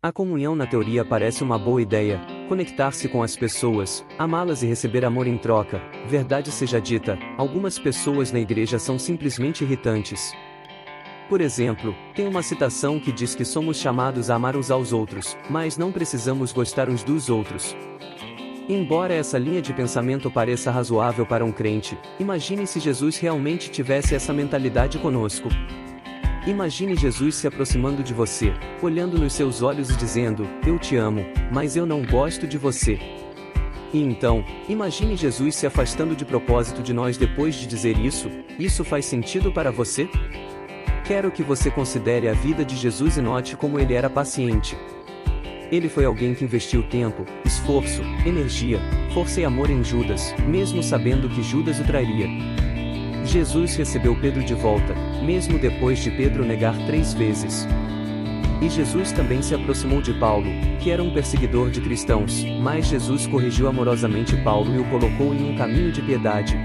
A comunhão na teoria parece uma boa ideia, conectar-se com as pessoas, amá-las e receber amor em troca. Verdade seja dita, algumas pessoas na igreja são simplesmente irritantes. Por exemplo, tem uma citação que diz que somos chamados a amar uns aos outros, mas não precisamos gostar uns dos outros. Embora essa linha de pensamento pareça razoável para um crente, imagine se Jesus realmente tivesse essa mentalidade conosco. Imagine Jesus se aproximando de você, olhando nos seus olhos e dizendo: "Eu te amo, mas eu não gosto de você." E então, imagine Jesus se afastando de propósito de nós depois de dizer isso. Isso faz sentido para você? Quero que você considere a vida de Jesus e note como ele era paciente. Ele foi alguém que investiu tempo, esforço, energia, força e amor em Judas, mesmo sabendo que Judas o trairia. Jesus recebeu Pedro de volta, mesmo depois de Pedro negar 3 vezes. E Jesus também se aproximou de Paulo, que era um perseguidor de cristãos, mas Jesus corrigiu amorosamente Paulo e o colocou em um caminho de piedade.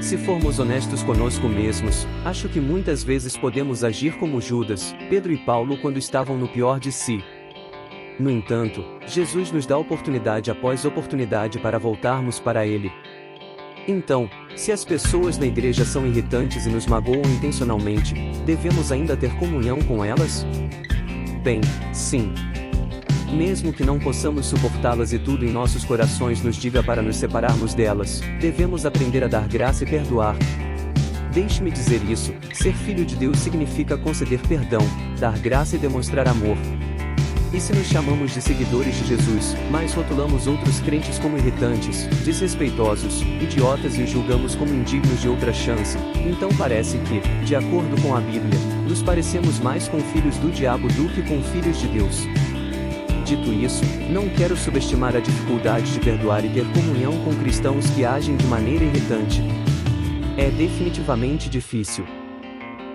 Se formos honestos conosco mesmos, acho que muitas vezes podemos agir como Judas, Pedro e Paulo quando estavam no pior de si. No entanto, Jesus nos dá oportunidade após oportunidade para voltarmos para Ele. Então, se as pessoas na igreja são irritantes e nos magoam intencionalmente, devemos ainda ter comunhão com elas? Bem, sim. Mesmo que não possamos suportá-las e tudo em nossos corações nos diga para nos separarmos delas, devemos aprender a dar graça e perdoar. Deixe-me dizer isso: ser filho de Deus significa conceder perdão, dar graça e demonstrar amor. E se nos chamamos de seguidores de Jesus, mas rotulamos outros crentes como irritantes, desrespeitosos, idiotas e os julgamos como indignos de outra chance, então parece que, de acordo com a Bíblia, nos parecemos mais com filhos do diabo do que com filhos de Deus. Dito isso, não quero subestimar a dificuldade de perdoar e ter comunhão com cristãos que agem de maneira irritante. É definitivamente difícil.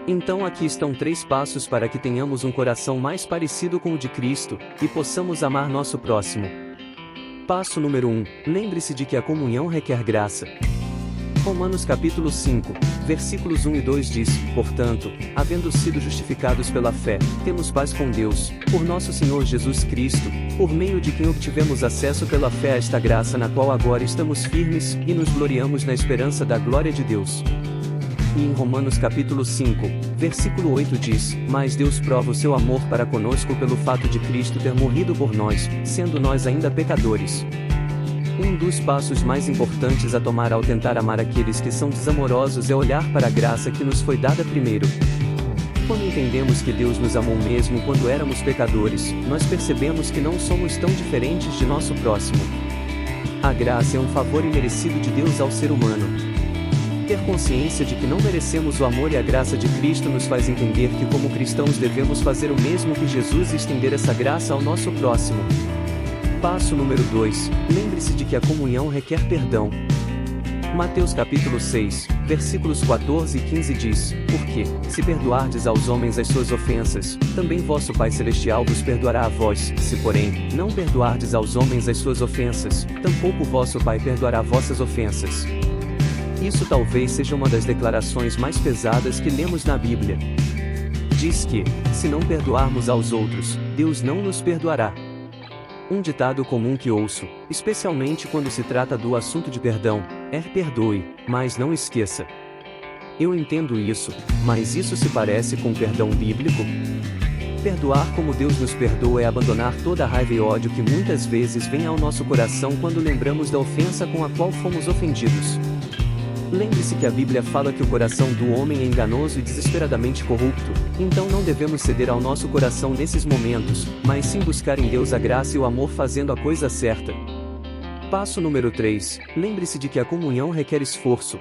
Então aqui estão 3 passos para que tenhamos um coração mais parecido com o de Cristo, e possamos amar nosso próximo. Passo número 1. Lembre-se de que a comunhão requer graça. Romanos capítulo 5, versículos 1 e 2 diz: "Portanto, havendo sido justificados pela fé, temos paz com Deus, por nosso Senhor Jesus Cristo, por meio de quem obtivemos acesso pela fé a esta graça na qual agora estamos firmes, e nos gloriamos na esperança da glória de Deus." E em Romanos capítulo 5, versículo 8 diz: "Mas Deus prova o seu amor para conosco pelo fato de Cristo ter morrido por nós, sendo nós ainda pecadores." Um dos passos mais importantes a tomar ao tentar amar aqueles que são desamorosos é olhar para a graça que nos foi dada primeiro. Quando entendemos que Deus nos amou mesmo quando éramos pecadores, nós percebemos que não somos tão diferentes de nosso próximo. A graça é um favor imerecido de Deus ao ser humano. Ter consciência de que não merecemos o amor e a graça de Cristo nos faz entender que como cristãos devemos fazer o mesmo que Jesus e estender essa graça ao nosso próximo. Passo número 2. Lembre-se de que a comunhão requer perdão. Mateus capítulo 6, versículos 14 e 15 diz: "Porque, se perdoardes aos homens as suas ofensas, também vosso Pai Celestial vos perdoará a vós. Se porém, não perdoardes aos homens as suas ofensas, tampouco vosso Pai perdoará vossas ofensas." Isso talvez seja uma das declarações mais pesadas que lemos na Bíblia. Diz que, se não perdoarmos aos outros, Deus não nos perdoará. Um ditado comum que ouço, especialmente quando se trata do assunto de perdão, é: "Perdoe, mas não esqueça." Eu entendo isso, mas isso se parece com perdão bíblico? Perdoar como Deus nos perdoa é abandonar toda a raiva e ódio que muitas vezes vem ao nosso coração quando lembramos da ofensa com a qual fomos ofendidos. Lembre-se que a Bíblia fala que o coração do homem é enganoso e desesperadamente corrupto, então não devemos ceder ao nosso coração nesses momentos, mas sim buscar em Deus a graça e o amor fazendo a coisa certa. Passo número 3. Lembre-se de que a comunhão requer esforço.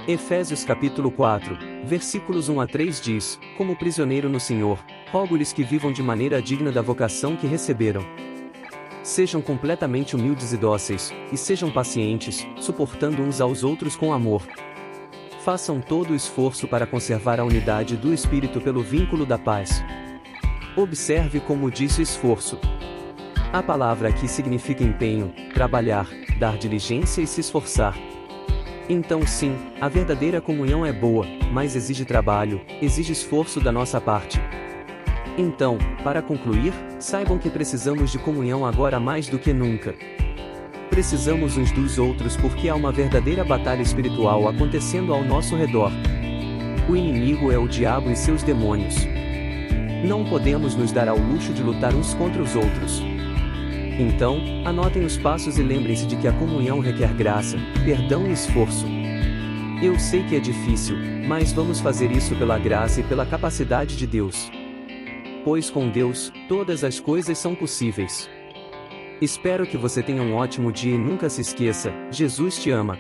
Efésios capítulo 4, versículos 1 a 3 diz: "Como prisioneiro no Senhor, rogo-lhes que vivam de maneira digna da vocação que receberam. Sejam completamente humildes e dóceis, e sejam pacientes, suportando uns aos outros com amor. Façam todo o esforço para conservar a unidade do Espírito pelo vínculo da paz." Observe como diz o esforço. A palavra aqui significa empenho, trabalhar, dar diligência e se esforçar. Então sim, a verdadeira comunhão é boa, mas exige trabalho, exige esforço da nossa parte. Então, para concluir, saibam que precisamos de comunhão agora mais do que nunca. Precisamos uns dos outros porque há uma verdadeira batalha espiritual acontecendo ao nosso redor. O inimigo é o diabo e seus demônios. Não podemos nos dar ao luxo de lutar uns contra os outros. Então, anotem os passos e lembrem-se de que a comunhão requer graça, perdão e esforço. Eu sei que é difícil, mas vamos fazer isso pela graça e pela capacidade de Deus. Pois com Deus, todas as coisas são possíveis. Espero que você tenha um ótimo dia e nunca se esqueça, Jesus te ama.